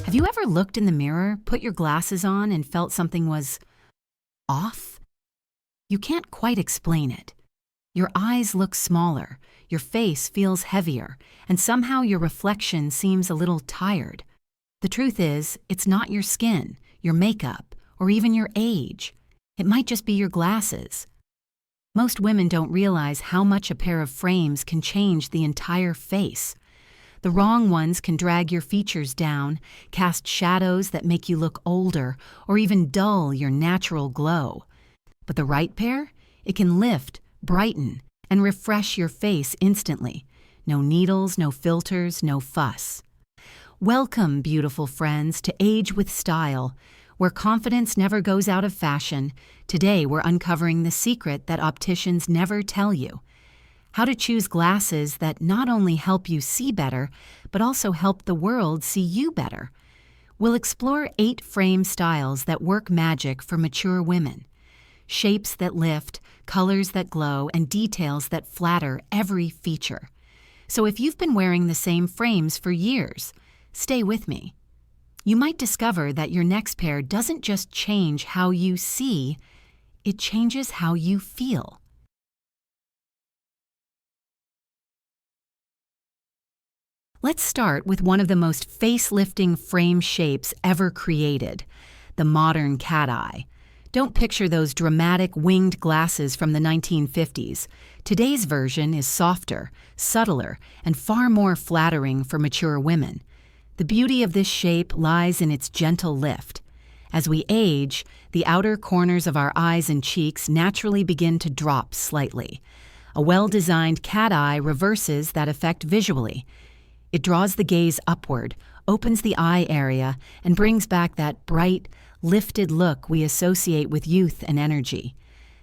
Have you ever looked in the mirror, put your glasses on, and felt something was off? You can't quite explain it. Your eyes look smaller, your face feels heavier, and somehow your reflection seems a little tired. The truth is, it's not your skin, your makeup, or even your age. It might just be your glasses. Most women don't realize how much a pair of frames can change the entire face. The wrong ones can drag your features down, cast shadows that make you look older, or even dull your natural glow. But the right pair? It can lift, brighten, and refresh your face instantly. No needles, no filters, no fuss. Welcome, beautiful friends, to Age with Style, where confidence never goes out of fashion. Today we're uncovering the secret that opticians never tell you. How to choose glasses that not only help you see better, but also help the world see you better. We'll explore 8 frame styles that work magic for mature women. Shapes that lift, colors that glow, and details that flatter every feature. So if you've been wearing the same frames for years, stay with me. You might discover that your next pair doesn't just change how you see, it changes how you feel. Let's start with one of the most face-lifting frame shapes ever created, the modern cat eye. Don't picture those dramatic winged glasses from the 1950s. Today's version is softer, subtler, and far more flattering for mature women. The beauty of this shape lies in its gentle lift. As we age, the outer corners of our eyes and cheeks naturally begin to drop slightly. A well-designed cat eye reverses that effect visually. It draws the gaze upward, opens the eye area, and brings back that bright, lifted look we associate with youth and energy.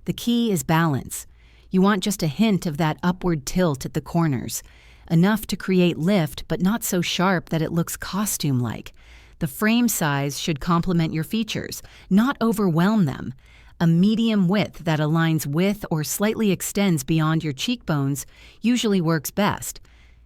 The key is balance. You want just a hint of that upward tilt at the corners, enough to create lift but not so sharp that it looks costume-like. The frame size should complement your features, not overwhelm them. A medium width that aligns with or slightly extends beyond your cheekbones usually works best.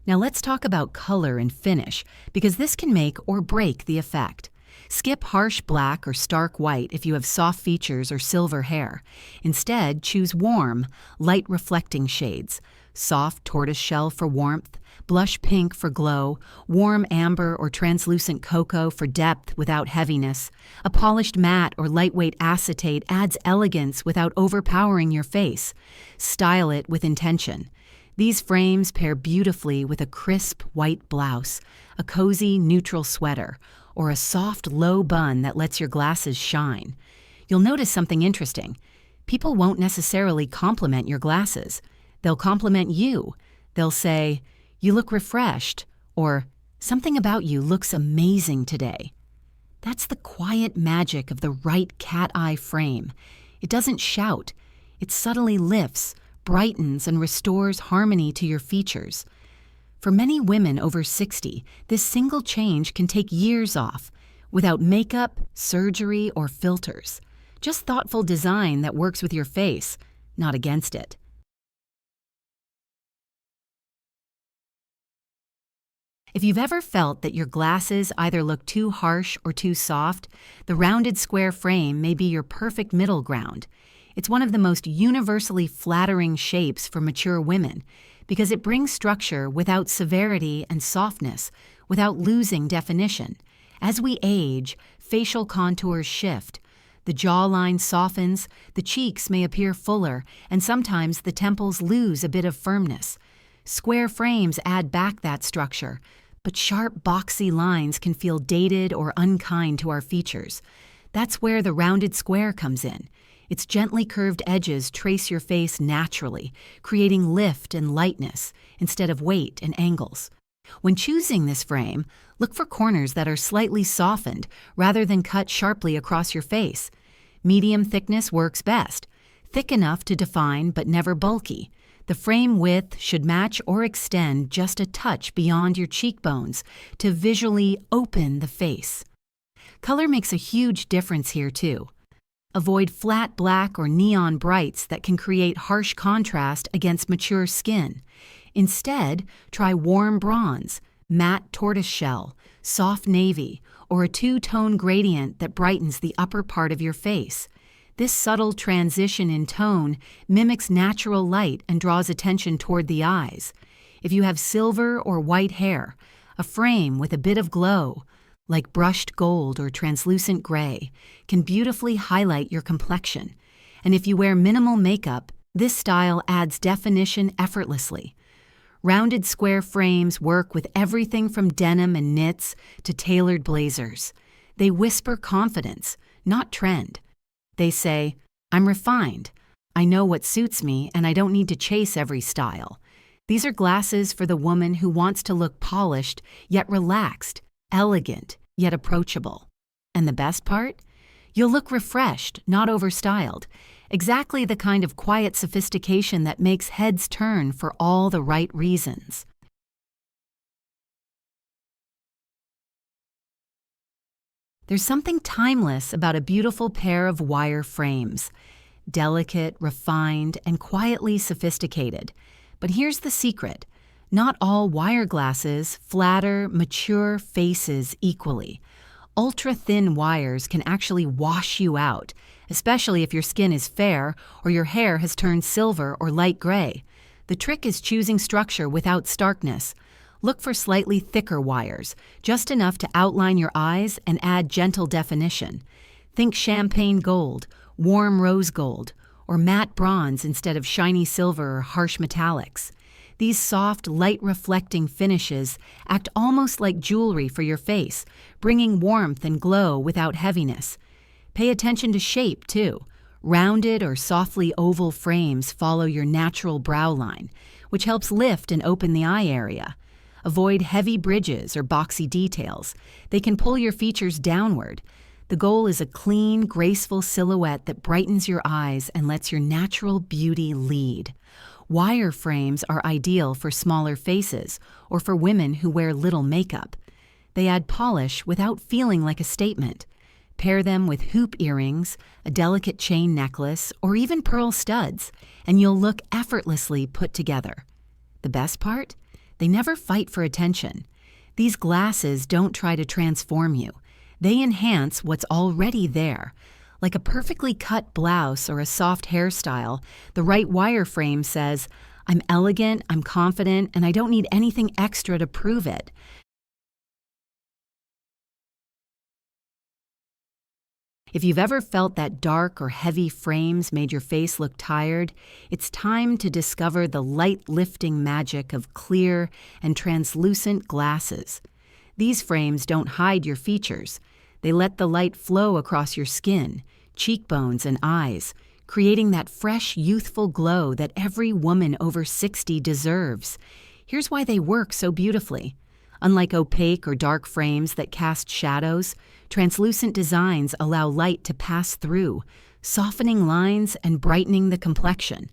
Now let's talk about color and finish, because this can make or break the effect. Skip harsh black or stark white if you have soft features or silver hair. Instead, choose warm, light reflecting shades. Soft tortoiseshell for warmth, blush pink for glow, warm amber or translucent cocoa for depth without heaviness. A polished matte or lightweight acetate adds elegance without overpowering your face. Style it with intention. These frames pair beautifully with a crisp white blouse, a cozy neutral sweater, or a soft low bun that lets your glasses shine. You'll notice something interesting. People won't necessarily compliment your glasses. They'll compliment you. They'll say, "You look refreshed," or "Something about you looks amazing today." That's the quiet magic of the right cat eye frame. It doesn't shout. It subtly lifts, brightens, and restores harmony to your features. For many women over 60, this single change can take years off, without makeup, surgery, or filters. Just thoughtful design that works with your face, not against it. If you've ever felt that your glasses either look too harsh or too soft, the rounded square frame may be your perfect middle ground. It's one of the most universally flattering shapes for mature women because it brings structure without severity and softness, without losing definition. As we age, facial contours shift. The jawline softens, the cheeks may appear fuller, and sometimes the temples lose a bit of firmness. Square frames add back that structure, but sharp, boxy lines can feel dated or unkind to our features. That's where the rounded square comes in. Its gently curved edges trace your face naturally, creating lift and lightness instead of weight and angles. When choosing this frame, look for corners that are slightly softened rather than cut sharply across your face. Medium thickness works best, thick enough to define but never bulky. The frame width should match or extend just a touch beyond your cheekbones to visually open the face. Color makes a huge difference here too. Avoid flat black or neon brights that can create harsh contrast against mature skin. Instead, try warm bronze, matte tortoiseshell, soft navy, or a two-tone gradient that brightens the upper part of your face. This subtle transition in tone mimics natural light and draws attention toward the eyes. If you have silver or white hair, a frame with a bit of glow, like brushed gold or translucent gray, can beautifully highlight your complexion. And if you wear minimal makeup, this style adds definition effortlessly. Rounded square frames work with everything from denim and knits to tailored blazers. They whisper confidence, not trend. They say, "I'm refined. I know what suits me and I don't need to chase every style." These are glasses for the woman who wants to look polished yet relaxed, elegant yet approachable. And the best part? You'll look refreshed, not overstyled. Exactly the kind of quiet sophistication that makes heads turn for all the right reasons. There's something timeless about a beautiful pair of wire frames. Delicate, refined, and quietly sophisticated. But here's the secret. Not all wire glasses flatter mature faces equally. Ultra-thin wires can actually wash you out, especially if your skin is fair or your hair has turned silver or light gray. The trick is choosing structure without starkness. Look for slightly thicker wires, just enough to outline your eyes and add gentle definition. Think champagne gold, warm rose gold, or matte bronze instead of shiny silver or harsh metallics. These soft, light-reflecting finishes act almost like jewelry for your face, bringing warmth and glow without heaviness. Pay attention to shape, too. Rounded or softly oval frames follow your natural brow line, which helps lift and open the eye area. Avoid heavy bridges or boxy details. They can pull your features downward. The goal is a clean, graceful silhouette that brightens your eyes and lets your natural beauty lead. Wire frames are ideal for smaller faces or for women who wear little makeup. They add polish without feeling like a statement. Pair them with hoop earrings, a delicate chain necklace, or even pearl studs, and you'll look effortlessly put together. The best part? They never fight for attention. These glasses don't try to transform you. They enhance what's already there. Like a perfectly cut blouse or a soft hairstyle, the right wire frame says, "I'm elegant, I'm confident, and I don't need anything extra to prove it." If you've ever felt that dark or heavy frames made your face look tired, it's time to discover the light-lifting magic of clear and translucent glasses. These frames don't hide your features. They let the light flow across your skin, cheekbones, and eyes, creating that fresh, youthful glow that every woman over 60 deserves. Here's why they work so beautifully. Unlike opaque or dark frames that cast shadows, translucent designs allow light to pass through, softening lines and brightening the complexion.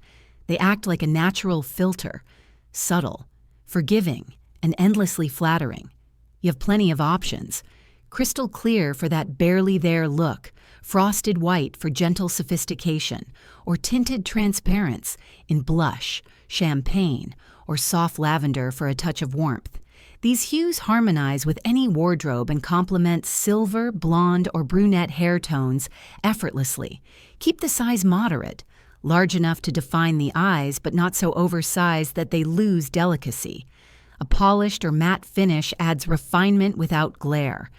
They act like a natural filter, subtle, forgiving, and endlessly flattering. You have plenty of options. Crystal clear for that barely there look, frosted white for gentle sophistication, or tinted transparents in blush, champagne, or soft lavender for a touch of warmth. These hues harmonize with any wardrobe and complement silver, blonde, or brunette hair tones effortlessly. Keep the size moderate, large enough to define the eyes but not so oversized that they lose delicacy. A polished or matte finish adds refinement without glare.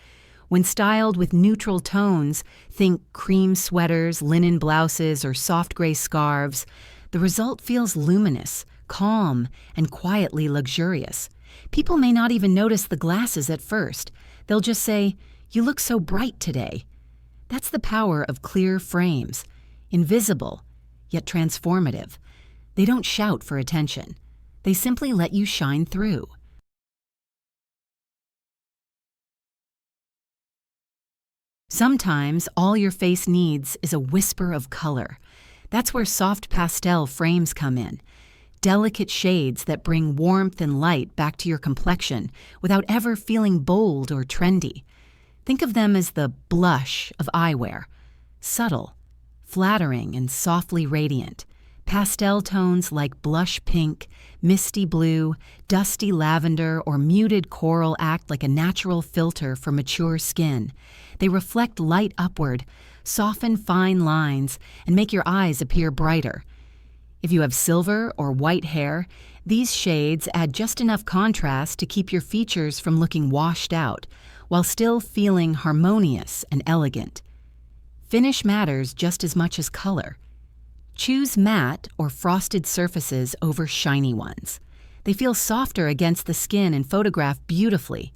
When styled with neutral tones, think cream sweaters, linen blouses, or soft gray scarves, the result feels luminous, calm, and quietly luxurious. People may not even notice the glasses at first. They'll just say, "You look so bright today." That's the power of clear frames. Invisible, yet transformative. They don't shout for attention. They simply let you shine through. Sometimes all your face needs is a whisper of color. That's where soft pastel frames come in. Delicate shades that bring warmth and light back to your complexion without ever feeling bold or trendy. Think of them as the blush of eyewear. Subtle, flattering, and softly radiant. Pastel tones like blush pink, misty blue, dusty lavender, or muted coral act like a natural filter for mature skin. They reflect light upward, soften fine lines, and make your eyes appear brighter. If you have silver or white hair, these shades add just enough contrast to keep your features from looking washed out, while still feeling harmonious and elegant. Finish matters just as much as color. Choose matte or frosted surfaces over shiny ones. They feel softer against the skin and photograph beautifully.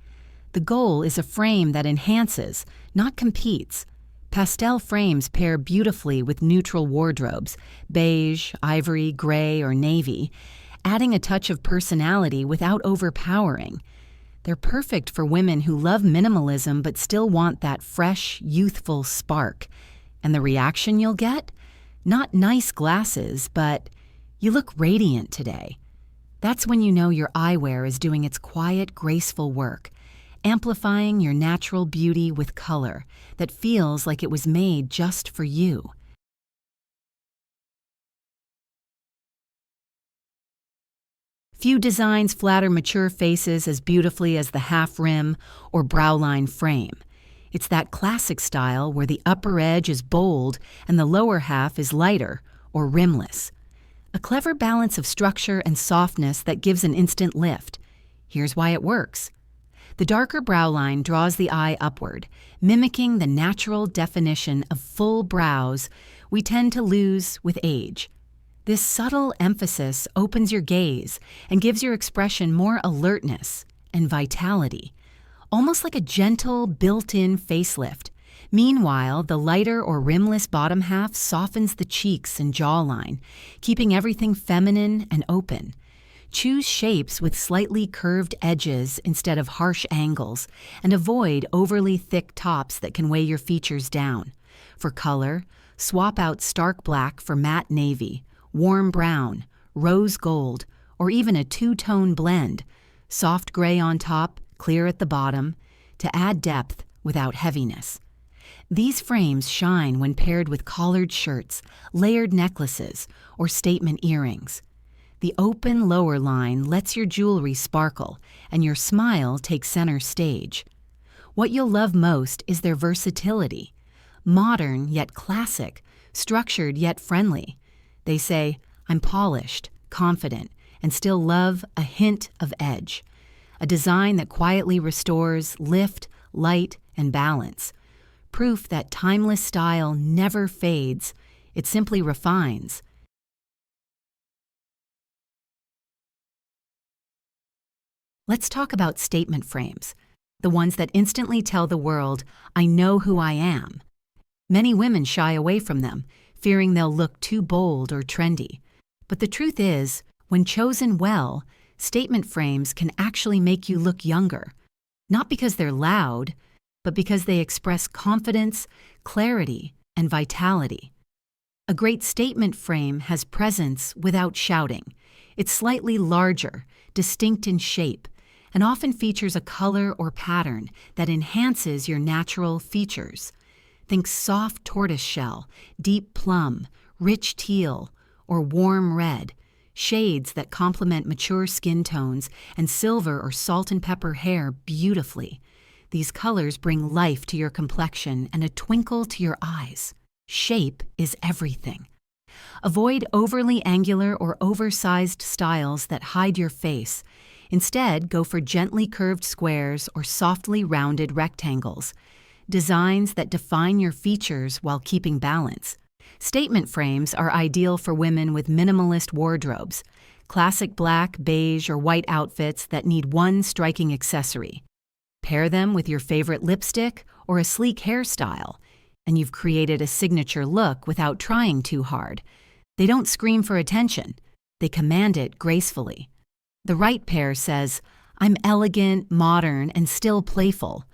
The goal is a frame that enhances, not competes. Pastel frames pair beautifully with neutral wardrobes, beige, ivory, gray, or navy, adding a touch of personality without overpowering. They're perfect for women who love minimalism but still want that fresh, youthful spark. And the reaction you'll get? Not nice glasses, but you look radiant today. That's when you know your eyewear is doing its quiet, graceful work, amplifying your natural beauty with color that feels like it was made just for you. Few designs flatter mature faces as beautifully as the half rim or browline frame. It's that classic style where the upper edge is bold and the lower half is lighter or rimless. A clever balance of structure and softness that gives an instant lift. Here's why it works. The darker browline draws the eye upward, mimicking the natural definition of full brows we tend to lose with age. This subtle emphasis opens your gaze and gives your expression more alertness and vitality, almost like a gentle, built-in facelift. Meanwhile, the lighter or rimless bottom half softens the cheeks and jawline, keeping everything feminine and open. Choose shapes with slightly curved edges instead of harsh angles, and avoid overly thick tops that can weigh your features down. For color, swap out stark black for matte navy, warm brown, rose gold, or even a two-tone blend, soft gray on top, clear at the bottom, to add depth without heaviness. These frames shine when paired with collared shirts, layered necklaces, or statement earrings. The open lower line lets your jewelry sparkle, and your smile takes center stage. What you'll love most is their versatility. Modern yet classic, structured yet friendly. They say, I'm polished, confident, and still love a hint of edge. A design that quietly restores lift, light, and balance. Proof that timeless style never fades, it simply refines. Let's talk about statement frames, the ones that instantly tell the world, I know who I am. Many women shy away from them, fearing they'll look too bold or trendy. But the truth is, when chosen well, statement frames can actually make you look younger. Not because they're loud, but because they express confidence, clarity, and vitality. A great statement frame has presence without shouting. It's slightly larger, distinct in shape, and often features a color or pattern that enhances your natural features. Think soft tortoiseshell, deep plum, rich teal, or warm red, shades that complement mature skin tones, and silver or salt and pepper hair beautifully. These colors bring life to your complexion and a twinkle to your eyes. Shape is everything. Avoid overly angular or oversized styles that hide your face. Instead, go for gently curved squares or softly rounded rectangles. Designs that define your features while keeping balance. Statement frames are ideal for women with minimalist wardrobes, classic black, beige, or white outfits that need one striking accessory. Pair them with your favorite lipstick or a sleek hairstyle, and you've created a signature look without trying too hard. They don't scream for attention. They command it gracefully. The right pair says, I'm elegant, modern, and still playful.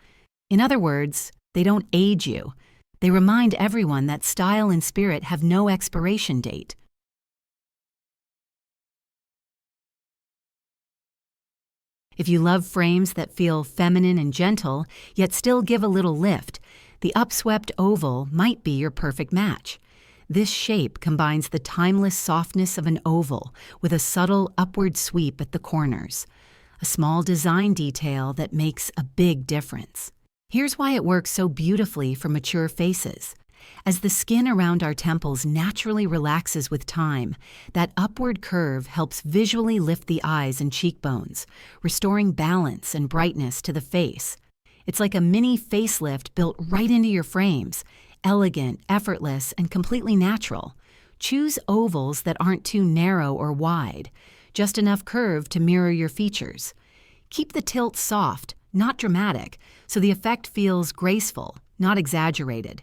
In other words, they don't age you. They remind everyone that style and spirit have no expiration date. If you love frames that feel feminine and gentle, yet still give a little lift, the Upswept Oval might be your perfect match. This shape combines the timeless softness of an oval with a subtle upward sweep at the corners, a small design detail that makes a big difference. Here's why it works so beautifully for mature faces. As the skin around our temples naturally relaxes with time, that upward curve helps visually lift the eyes and cheekbones, restoring balance and brightness to the face. It's like a mini facelift built right into your frames, elegant, effortless, and completely natural. Choose ovals that aren't too narrow or wide, just enough curve to mirror your features. Keep the tilt soft, not dramatic, so the effect feels graceful, not exaggerated.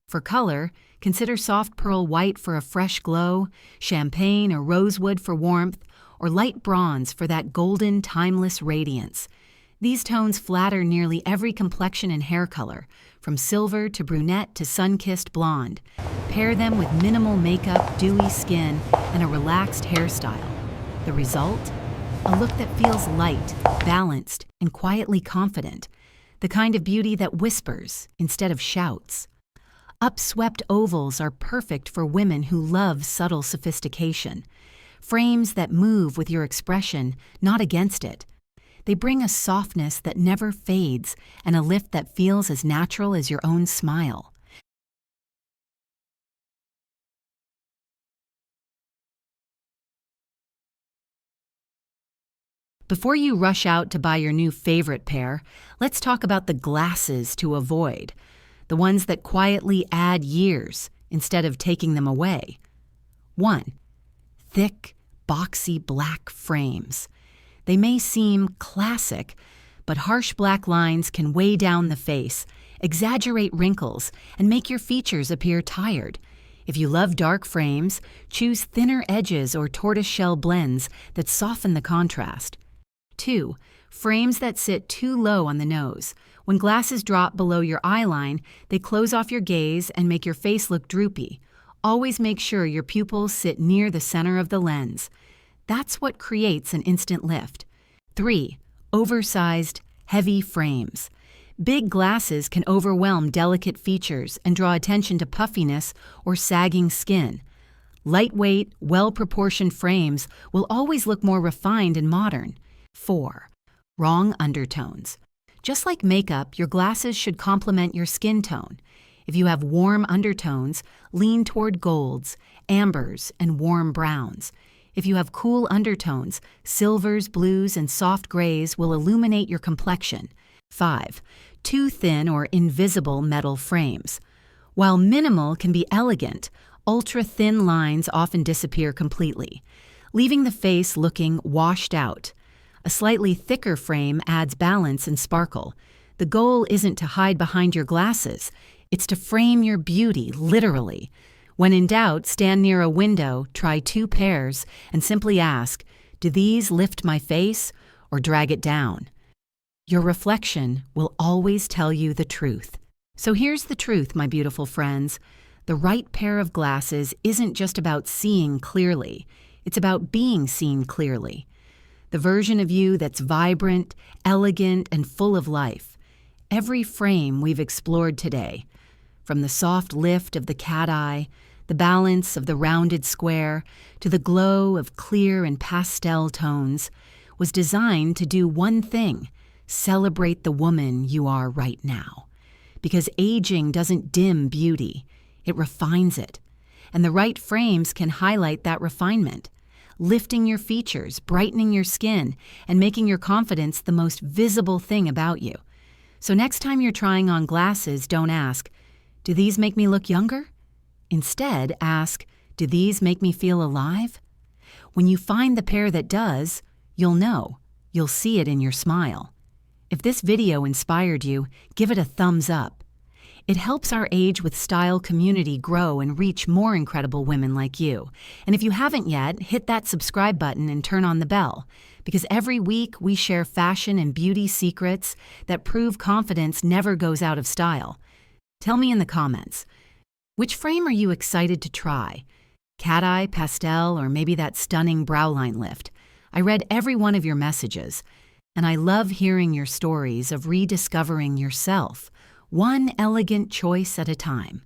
For color, consider soft pearl white for a fresh glow, champagne or rosewood for warmth, or light bronze for that golden, timeless radiance. These tones flatter nearly every complexion and hair color, from silver to brunette to sun-kissed blonde. Pair them with minimal makeup, dewy skin, and a relaxed hairstyle. The result? A look that feels light, balanced, and quietly confident. The kind of beauty that whispers instead of shouts. Upswept ovals are perfect for women who love subtle sophistication. Frames that move with your expression, not against it. They bring a softness that never fades and a lift that feels as natural as your own smile. Before you rush out to buy your new favorite pair, let's talk about the glasses to avoid. The ones that quietly add years instead of taking them away. 1. Thick, boxy black frames. They may seem classic, but harsh black lines can weigh down the face, exaggerate wrinkles, and make your features appear tired. If you love dark frames, choose thinner edges or tortoiseshell blends that soften the contrast. 2. Frames that sit too low on the nose. When glasses drop below your eye line, they close off your gaze and make your face look droopy. Always make sure your pupils sit near the center of the lens. That's what creates an instant lift. 3. Oversized, heavy frames. Big glasses can overwhelm delicate features and draw attention to puffiness or sagging skin. Lightweight, well-proportioned frames will always look more refined and modern. 4. Wrong undertones. Just like makeup, your glasses should complement your skin tone. If you have warm undertones, lean toward golds, ambers, and warm browns. If you have cool undertones, silvers, blues, and soft grays will illuminate your complexion. 5. Too thin or invisible metal frames. While minimal can be elegant, ultra-thin lines often disappear completely, leaving the face looking washed out. A slightly thicker frame adds balance and sparkle. The goal isn't to hide behind your glasses, it's to frame your beauty, literally. When in doubt, stand near a window, try 2 pairs, and simply ask, do these lift my face or drag it down? Your reflection will always tell you the truth. So here's the truth, my beautiful friends. The right pair of glasses isn't just about seeing clearly, it's about being seen clearly. The version of you that's vibrant, elegant, and full of life. Every frame we've explored today, from the soft lift of the cat eye, the balance of the rounded square, to the glow of clear and pastel tones, was designed to do one thing: celebrate the woman you are right now. Because aging doesn't dim beauty, it refines it. And the right frames can highlight that refinement, lifting your features, brightening your skin, and making your confidence the most visible thing about you. So next time you're trying on glasses, don't ask, do these make me look younger? Instead, ask, do these make me feel alive? When you find the pair that does, you'll know. You'll see it in your smile. If this video inspired you, give it a thumbs up. It helps our Age with Style community grow and reach more incredible women like you. And if you haven't yet, hit that subscribe button and turn on the bell, because every week we share fashion and beauty secrets that prove confidence never goes out of style. Tell me in the comments, which frame are you excited to try? Cat eye, pastel, or maybe that stunning browline lift? I read every one of your messages, and I love hearing your stories of rediscovering yourself, one elegant choice at a time.